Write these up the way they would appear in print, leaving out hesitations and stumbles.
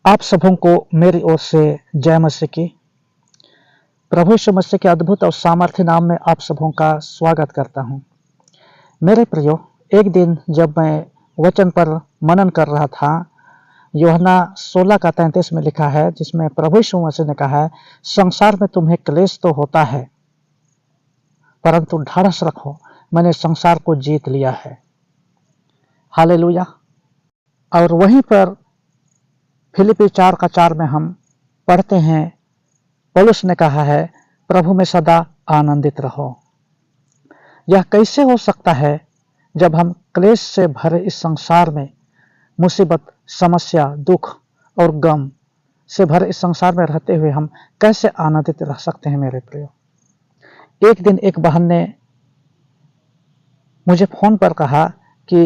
आप सबों को मेरी ओर से जय मसीह की। प्रभु यीशु मसीह के अद्भुत और सामर्थ्य नाम में आप सबों का स्वागत करता हूं। मेरे प्रियो, एक दिन जब मैं वचन पर मनन कर रहा था, यूहन्ना 16 का 33 में लिखा है, जिसमें प्रभु यीशु मसीह ने कहा है, संसार में तुम्हें क्लेश तो होता है, परंतु ढाढ़स रखो, मैंने संसार को जीत लिया है। हालेलुया। और वहीं पर फिलिपी 4 का 4 में हम पढ़ते हैं, पौलुस ने कहा है, प्रभु में सदा आनंदित रहो। यह कैसे हो सकता है जब हम क्लेश से भरे इस संसार में, मुसीबत, समस्या, दुख और गम से भरे इस संसार में रहते हुए हम कैसे आनंदित रह सकते हैं? मेरे प्रियो, एक दिन एक बहन ने मुझे फोन पर कहा कि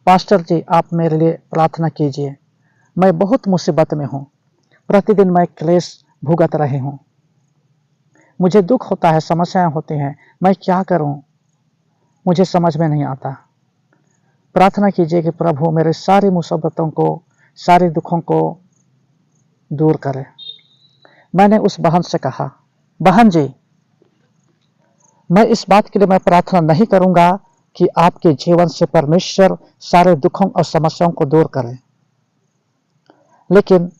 पास्टर जी, आप मेरे लिए प्रार्थना कीजिए, मैं बहुत मुसीबत में हूं, प्रतिदिन मैं क्लेश भुगत रही हूं, मुझे दुख होता है, समस्याएं होती हैं, मैं क्या करूं, मुझे समझ में नहीं आता। प्रार्थना कीजिए कि प्रभु मेरे सारी मुसीबतों को, सारे दुखों को दूर करे। मैंने उस बहन से कहा, बहन जी, मैं इस बात के लिए मैं प्रार्थना नहीं करूंगा कि आपके जीवन से परमेश्वर सारे दुखों और समस्याओं को दूर करे, लेकिन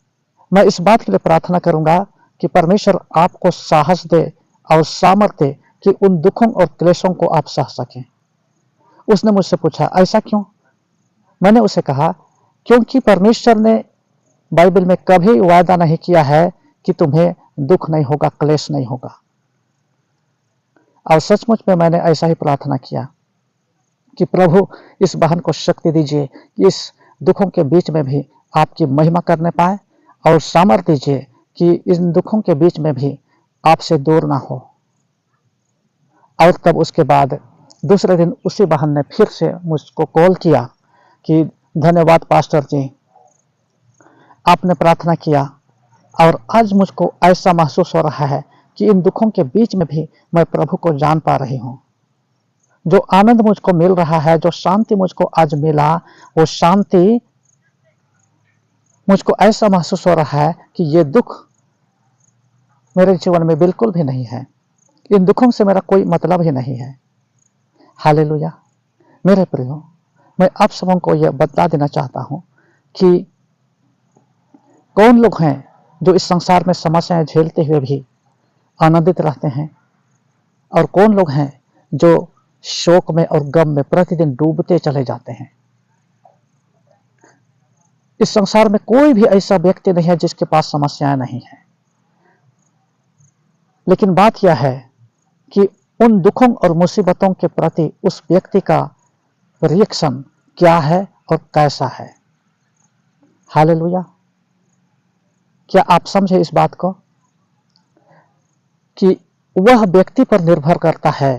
मैं इस बात के लिए प्रार्थना करूंगा कि परमेश्वर आपको साहस दे और सामर्थ्य दे कि उन दुखों और क्लेशों को आप सह सकें। उसने मुझसे पूछा, ऐसा क्यों? मैंने उसे कहा, क्योंकि परमेश्वर ने बाइबल में कभी वायदा नहीं किया है कि तुम्हें दुख नहीं होगा, क्लेश नहीं होगा। और सचमुच में मैंने ऐसा ही प्रार्थना किया कि प्रभु इस बहन को शक्ति दीजिए कि इस दुखों के बीच में भी आपकी महिमा करने पाए, और सामर्थ्य दीजिए कि इन दुखों के बीच में भी आपसे दूर ना हो। और तब उसके बाद दूसरे दिन उसी बहन ने फिर से मुझको कॉल किया कि धन्यवाद पास्टर जी, आपने प्रार्थना किया, और आज मुझको ऐसा महसूस हो रहा है कि इन दुखों के बीच में भी मैं प्रभु को जान पा रही हूँ। जो आनंद मुझको मिल रहा है, जो शांति मुझको आज मिला, वो शांति मुझको ऐसा महसूस हो रहा है कि ये दुख मेरे जीवन में बिल्कुल भी नहीं है, इन दुखों से मेरा कोई मतलब ही नहीं है। हालेलुया। मेरे प्रियो, मैं आप सबों को यह बता देना चाहता हूं कि कौन लोग हैं जो इस संसार में समस्याएं झेलते हुए भी आनंदित रहते हैं, और कौन लोग हैं जो शोक में और गम में प्रतिदिन डूबते चले जाते हैं। इस संसार में कोई भी ऐसा व्यक्ति नहीं है जिसके पास समस्याएं नहीं है, लेकिन बात यह है कि उन दुखों और मुसीबतों के प्रति उस व्यक्ति का रिएक्शन क्या है और कैसा है। हालेलुया। क्या आप समझे इस बात को कि वह व्यक्ति पर निर्भर करता है,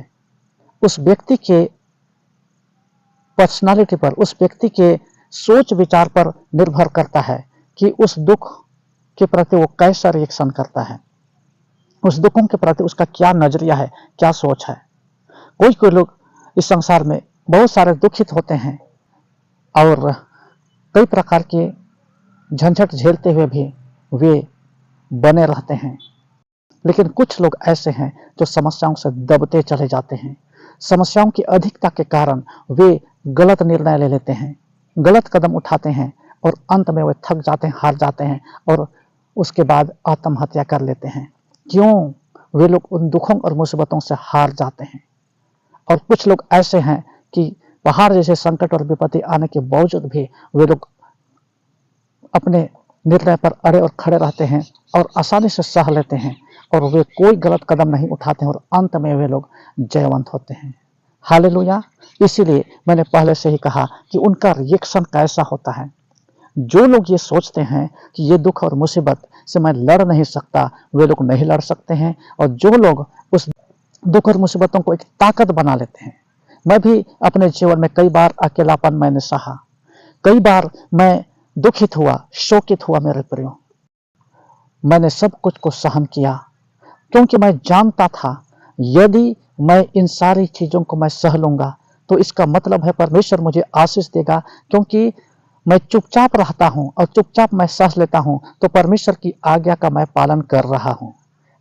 उस व्यक्ति के पर्सनालिटी पर, उस व्यक्ति के सोच विचार पर निर्भर करता है कि उस दुख के प्रति वो कैसा रिएक्शन करता है, उस दुखों के प्रति उसका क्या नजरिया है, क्या सोच है। कोई कोई लोग इस संसार में बहुत सारे दुखित होते हैं और कई प्रकार के झंझट झेलते हुए भी वे बने रहते हैं, लेकिन कुछ लोग ऐसे हैं जो समस्याओं से दबते चले जाते हैं। समस्याओं की अधिकता के कारण वे गलत निर्णय ले लेते हैं, गलत कदम उठाते हैं, और अंत में वे थक जाते हैं, हार जाते हैं, और उसके बाद आत्महत्या कर लेते हैं। क्यों? वे लोग उन दुखों और मुसीबतों से हार जाते हैं। और कुछ लोग ऐसे हैं कि पहाड़ जैसे संकट और विपत्ति आने के बावजूद भी वे लोग अपने निर्णय पर अड़े और खड़े रहते हैं और आसानी से सह लेते हैं, और वे कोई गलत कदम नहीं उठाते हैं, और अंत में वे लोग जयवंत होते हैं। हालेलुया। इसीलिए मैंने पहले से ही कहा कि उनका रिएक्शन कैसा होता है। जो लोग ये सोचते हैं कि ये दुख और मुसीबत से मैं लड़ नहीं सकता, वे लोग नहीं लड़ सकते हैं, और जो लोग उस दुख और मुसीबतों को एक ताकत बना लेते हैं। मैं भी अपने जीवन में कई बार अकेलापन मैंने सहा, कई बार मैं दुखित हुआ, शोकित हुआ। मेरे प्रियो, मैंने सब कुछ को सहन किया, क्योंकि मैं जानता था यदि मैं इन सारी चीजों को मैं सह लूंगा तो इसका मतलब है परमेश्वर मुझे आशीष देगा, क्योंकि मैं चुपचाप रहता हूं और चुपचाप मैं सह लेता हूं, तो परमेश्वर की आज्ञा का मैं पालन कर रहा हूं।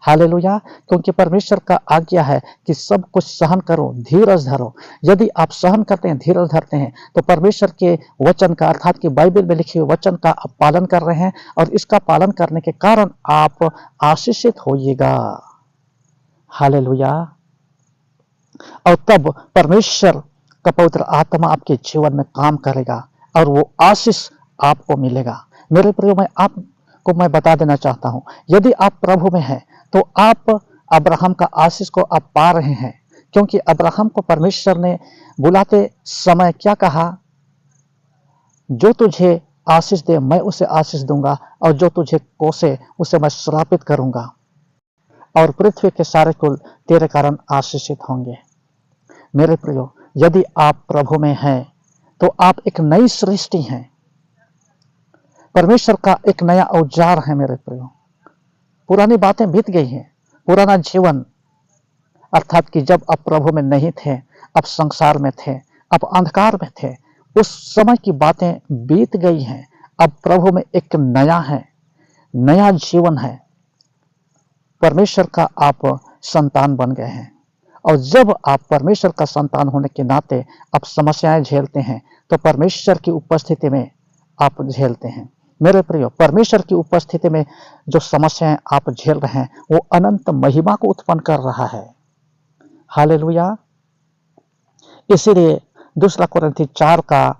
हालेलुया। क्योंकि परमेश्वर का आज्ञा है कि सब कुछ सहन करो, धीरज धरो। यदि आप सहन करते हैं, धीरज धरते हैं, तो परमेश्वर के वचन का अर्थात कि बाइबल में लिखे हुए वचन का आप पालन कर रहे हैं, और इसका पालन करने के कारण आप आशीषित होइएगा। हालेलुया। और तब परमेश्वर का पवित्र आत्मा आपके जीवन में काम करेगा और वो आशीष आपको मिलेगा। मेरे प्रियो, मैं बता देना चाहता हूं, यदि आप प्रभु में हैं तो आप अब्राहम का आशीष को आप पा रहे हैं। क्योंकि अब्राहम को परमेश्वर ने बुलाते समय क्या कहा? जो तुझे आशीष दे मैं उसे आशीष दूंगा, और जो तुझे कोसे उसे मैं श्रापित करूंगा, और पृथ्वी के सारे कुल तेरे कारण आशीषित होंगे। मेरे प्रियो, यदि आप प्रभु में हैं तो आप एक नई सृष्टि हैं, परमेश्वर का एक नया औजार है। मेरे प्रियो, पुरानी बातें बीत गई हैं। पुराना जीवन अर्थात कि जब आप प्रभु में नहीं थे, आप संसार में थे, आप अंधकार में थे, उस समय की बातें बीत गई हैं। अब प्रभु में एक नया है, नया जीवन है। परमेश्वर का आप संतान बन गए हैं, और जब आप परमेश्वर का संतान होने के नाते आप समस्याएं झेलते हैं, तो परमेश्वर की उपस्थिति में आप झेलते हैं। मेरे प्रियो, परमेश्वर की उपस्थिति में जो समस्याएं आप झेल रहे हैं, वो अनंत महिमा को उत्पन्न कर रहा है। हालेलुया। इसीलिए दूसरा कोरिन्थी 4 का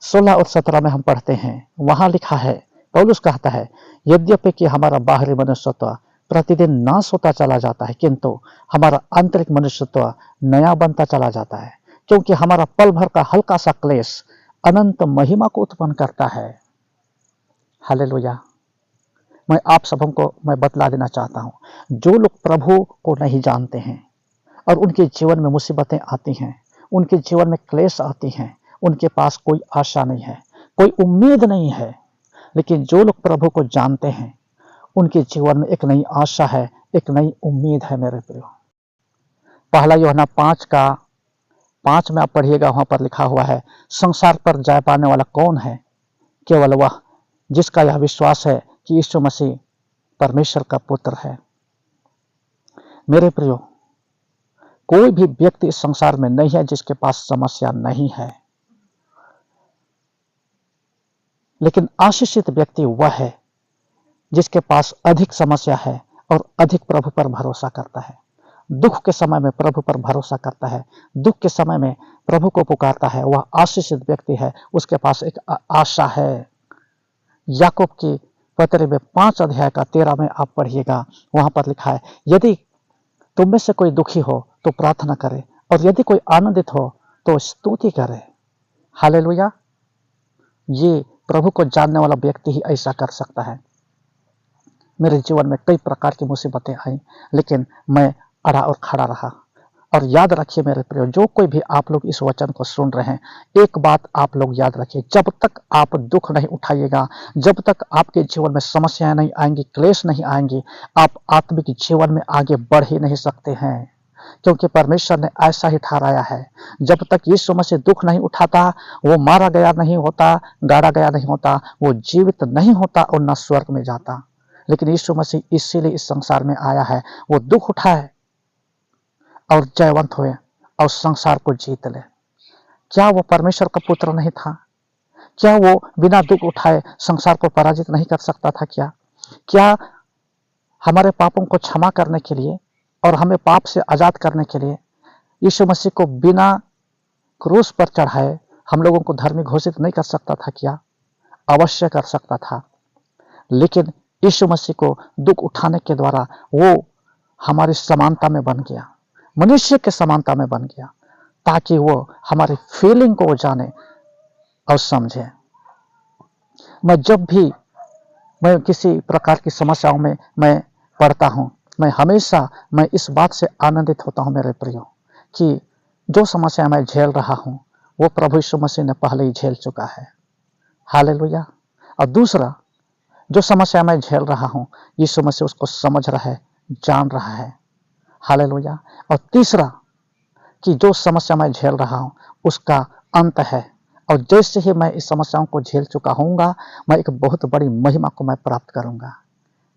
16 और 17 में हम पढ़ते हैं, वहां लिखा है, पौलुस कहता है, यद्यपि कि हमारा बाहरी मनुष्यत्व प्रतिदिन नाश होता चला जाता है, किंतु हमारा आंतरिक मनुष्यत्व नया बनता चला जाता है। क्योंकि हमारा पल भर का हल्का सा क्लेश अनंत महिमा को उत्पन्न करता है। हालेलुया। मैं आप सबों को मैं बतला देना चाहता हूं, जो लोग प्रभु को नहीं जानते हैं और उनके जीवन में मुसीबतें आती हैं, उनके जीवन में क्लेश आती हैं, उनके पास कोई आशा नहीं है, कोई उम्मीद नहीं है। लेकिन जो लोग प्रभु को जानते हैं, उनके जीवन में एक नई आशा है, एक नई उम्मीद है। मेरे प्रियो, पहला यूहन्ना 5 का 5 में आप पढ़िएगा, वहां पर लिखा हुआ है, संसार पर जय पाने वाला कौन है? केवल वह जिसका यह विश्वास है कि यीशु मसीह परमेश्वर का पुत्र है। मेरे प्रियो, कोई भी व्यक्ति इस संसार में नहीं है जिसके पास समस्या नहीं है, लेकिन आशीषित व्यक्ति वह है जिसके पास अधिक समस्या है और अधिक प्रभु पर भरोसा करता है। दुख के समय में प्रभु पर भरोसा करता है, दुख के समय में प्रभु को पुकारता है, वह आशीषित व्यक्ति है। उसके पास एक आशा है। याकूब की पत्री में 5 अध्याय का 13 में आप पढ़िएगा, वहां पर लिखा है, यदि तुम में से कोई दुखी हो तो प्रार्थना करे, और यदि कोई आनंदित हो तो स्तुति करे। हालेलुया। ये प्रभु को जानने वाला व्यक्ति ही ऐसा कर सकता है। मेरे जीवन में कई प्रकार की मुसीबतें आई, लेकिन मैं अड़ा और खड़ा रहा। और याद रखिए मेरे प्रियो, जो कोई भी आप लोग इस वचन को सुन रहे हैं, एक बात आप लोग याद रखिए, जब तक आप दुख नहीं उठाइएगा, जब तक आपके जीवन में समस्याएं नहीं आएंगी, क्लेश नहीं आएंगी, आप आत्मिक जीवन में आगे बढ़ ही नहीं सकते हैं। क्योंकि परमेश्वर ने ऐसा ही ठहराया है, जब तक यीशु मसीह दुख नहीं उठाता, वो मारा गया नहीं होता, गाड़ा गया नहीं होता, वो जीवित नहीं होता और न स्वर्ग में जाता। लेकिन यीशु मसीह इसीलिए इस संसार में आया है, वो दुख उठाए और जयवंत हुए और संसार को जीत ले। क्या वो परमेश्वर का पुत्र नहीं था? क्या वो बिना दुख उठाए संसार को पराजित नहीं कर सकता था? क्या हमारे पापों को क्षमा करने के लिए और हमें पाप से आजाद करने के लिए यीशु मसीह को बिना क्रूस पर चढ़ाए हम लोगों को धर्मी घोषित नहीं कर सकता था? क्या अवश्य कर सकता था। लेकिन यीशु मसीह को दुख उठाने के द्वारा वो हमारी समानता में बन गया, मनुष्य के समानता में बन गया, ताकि वो हमारी फीलिंग को जाने और समझे। जब भी मैं किसी प्रकार की समस्याओं में मैं पड़ता हूं, मैं इस बात से आनंदित होता हूं मेरे प्रियो, कि जो समस्या मैं झेल रहा हूं वो प्रभु यीशु मसीह ने पहले ही झेल चुका है। हालेलुया। और दूसरा, जो समस्या मैं झेल रहा हूं, यीशु मसीह उसको समझ रहा है, जान रहा है। हालेलुया। और तीसरा, कि जो समस्या मैं झेल रहा हूं उसका अंत है, और जैसे ही मैं इस समस्याओं को झेल चुका होऊंगा, मैं एक बहुत बड़ी महिमा को मैं प्राप्त करूंगा।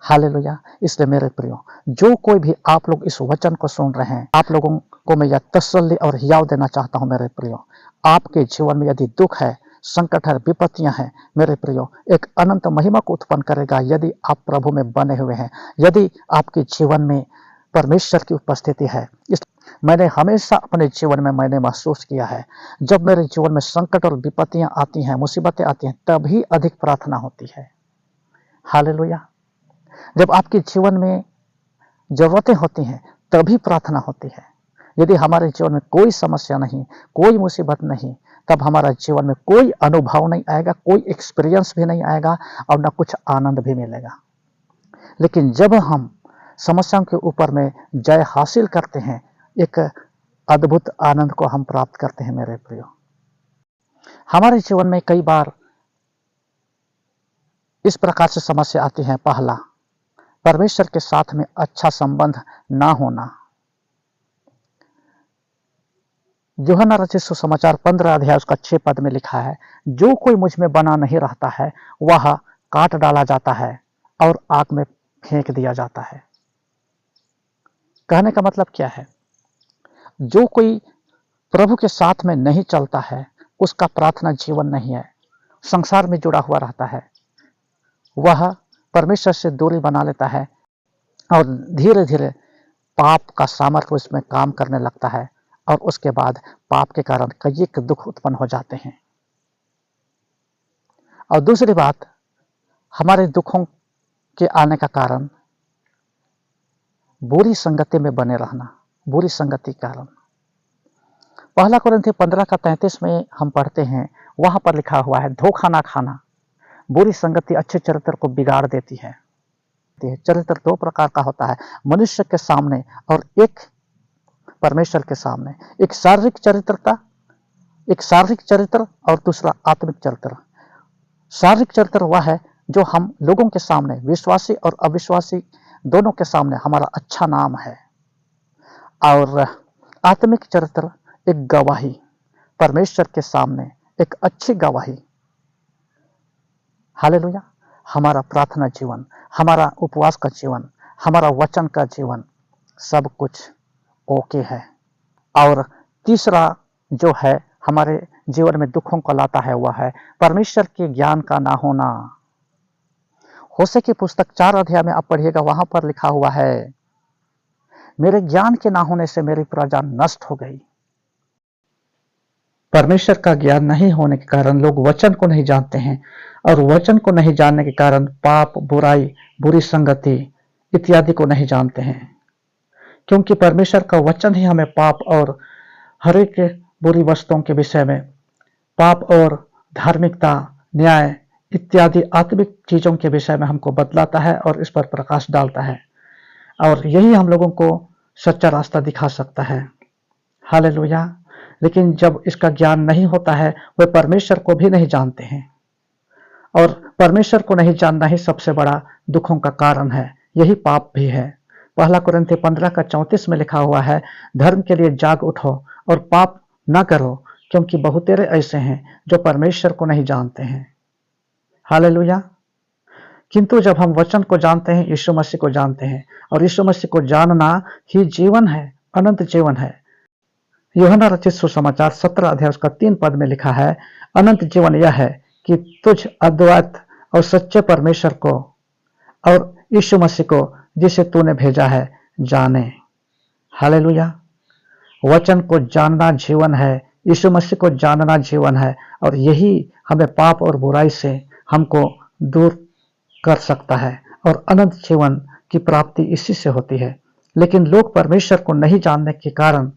हालेलुया। इसलिए मेरे प्रियो, जो कोई भी आप लोग इस वचन को सुन रहे हैं, आप लोगों को मैं यह तसल्ली और हियाव देना चाहता हूं मेरे प्रियो। आपके जीवन में यदि दुख है, संकट है, विपत्तियां हैं, मेरे प्रियो, एक अनंत महिमा को उत्पन्न करेगा यदि आप प्रभु में बने हुए हैं, यदि आपके जीवन में परमेश्वर की उपस्थिति है। इस मैंने हमेशा अपने जीवन में मैंने महसूस किया है, जब मेरे जीवन में संकट और विपत्तियां आती हैं, मुसीबतें आती हैं, तभी अधिक प्रार्थना होती है। हालेलुया। जब आपके जीवन में जरूरतें होती हैं, तभी प्रार्थना होती है। यदि हमारे जीवन में कोई समस्या नहीं, कोई मुसीबत नहीं, तब हमारा जीवन में कोई अनुभव नहीं आएगा, कोई एक्सपीरियंस भी नहीं आएगा और न कुछ आनंद भी मिलेगा। लेकिन जब हम समस्याओं के ऊपर में जय हासिल करते हैं, एक अद्भुत आनंद को हम प्राप्त करते हैं मेरे प्रियो। हमारे जीवन में कई बार इस प्रकार से समस्या आती है। पहला, परमेश्वर के साथ में अच्छा संबंध ना होना। यूहन्ना रचित सुसमाचार 15 अध्याय उसका 6 पद में लिखा है, जो कोई मुझ में बना नहीं रहता है, वह काट डाला जाता है और आग में फेंक दिया जाता है। कहने का मतलब क्या है? जो कोई प्रभु के साथ में नहीं चलता है, उसका प्रार्थना जीवन नहीं है, संसार में जुड़ा हुआ रहता है, वह परमेश्वर से दूरी बना लेता है और धीरे धीरे पाप का सामर्थ्य उसमें काम करने लगता है और उसके बाद पाप के कारण कई दुख उत्पन्न हो जाते हैं। और दूसरी बात, हमारे दुखों के आने का कारण बुरी संगति में बने रहना, बुरी संगति के कारण। पहला कुरिन्थी 15 का 33 में हम पढ़ते हैं, वहां पर लिखा हुआ है, धोखा ना खाना। बुरी संगति अच्छे चरित्र को बिगाड़ देती है। चरित्र 2 प्रकार का होता है, मनुष्य के सामने और एक परमेश्वर के सामने। एक शारीरिक चरित्र और दूसरा आत्मिक चरित्र। शारीरिक चरित्र वह है जो हम लोगों के सामने, विश्वासी और अविश्वासी दोनों के सामने हमारा अच्छा नाम है। और आत्मिक चरित्र एक गवाही, परमेश्वर के सामने एक अच्छी गवाही। हालेलुया। हमारा प्रार्थना जीवन, हमारा उपवास का जीवन, हमारा वचन का जीवन, सब कुछ ओके है। और तीसरा जो है हमारे जीवन में दुखों को लाता है, वह है परमेश्वर के ज्ञान का ना होना। होशे की पुस्तक 4 अध्याय में आप पढ़िएगा, वहां पर लिखा हुआ है, मेरे ज्ञान के ना होने से मेरी प्रजा नष्ट हो गई। परमेश्वर का ज्ञान नहीं होने के कारण लोग वचन को नहीं जानते हैं, और वचन को नहीं जानने के कारण पाप, बुराई, बुरी संगति इत्यादि को नहीं जानते हैं। क्योंकि परमेश्वर का वचन ही हमें पाप और हर एक बुरी वस्तुओं के विषय में, पाप और धार्मिकता, न्याय इत्यादि आत्मिक चीजों के विषय में हमको बतलाता है और इस पर प्रकाश डालता है, और यही हम लोगों को सच्चा रास्ता दिखा सकता है। हालेलुया। लेकिन जब इसका ज्ञान नहीं होता है, वे परमेश्वर को भी नहीं जानते हैं, और परमेश्वर को नहीं जानना ही सबसे बड़ा दुखों का कारण है, यही पाप भी है। पहला कुरिन्थी 15 का 34 में लिखा हुआ है, धर्म के लिए जाग उठो और पाप न करो, क्योंकि बहुतेरे ऐसे हैं जो परमेश्वर को नहीं जानते हैं। हालेलुया। किंतु जब हम वचन को जानते हैं, यीशु मसीह को जानते हैं, और यीशु मसीह को जानना ही जीवन है, अनंत जीवन है। यूहन्ना रचित सुसमाचार 17 अध्याय उसका 3 पद में लिखा है, अनंत जीवन यह है कि तुझ अद्वैत और सच्चे परमेश्वर को और यीशु मसीह को जिसे तूने भेजा है जाने। हालेलुया। वचन को जानना जीवन है, यीशु मसीह को जानना जीवन है, और यही हमें पाप और बुराई से हमको दूर कर सकता है, और अनंत जीवन की प्राप्ति इसी से होती है। लेकिन लोग परमेश्वर को नहीं जानने के कारण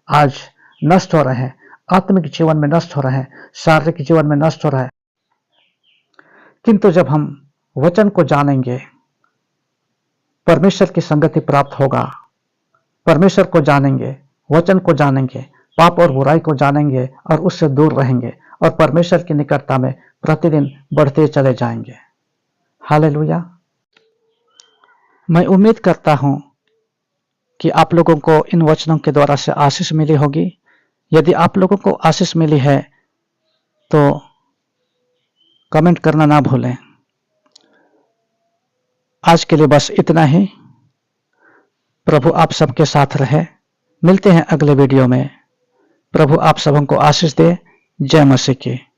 आज नष्ट हो रहे हैं, आत्मिक जीवन में नष्ट हो रहे हैं, शारीरिक जीवन में नष्ट हो रहे हैं। किंतु जब हम वचन को जानेंगे, परमेश्वर की संगति प्राप्त होगा। परमेश्वर को जानेंगे, वचन को जानेंगे, पाप और बुराई को जानेंगे और उससे दूर रहेंगे, और परमेश्वर की निकटता में प्रतिदिन बढ़ते चले जाएंगे। हालेलुया। मैं उम्मीद करता हूं कि आप लोगों को इन वचनों के द्वारा से आशीष मिली होगी। यदि आप लोगों को आशीष मिली है तो कमेंट करना ना भूलें। आज के लिए बस इतना ही। प्रभु आप सबके साथ रहे। मिलते हैं अगले वीडियो में। प्रभु आप सबों को आशीष दे। जय मसीह की।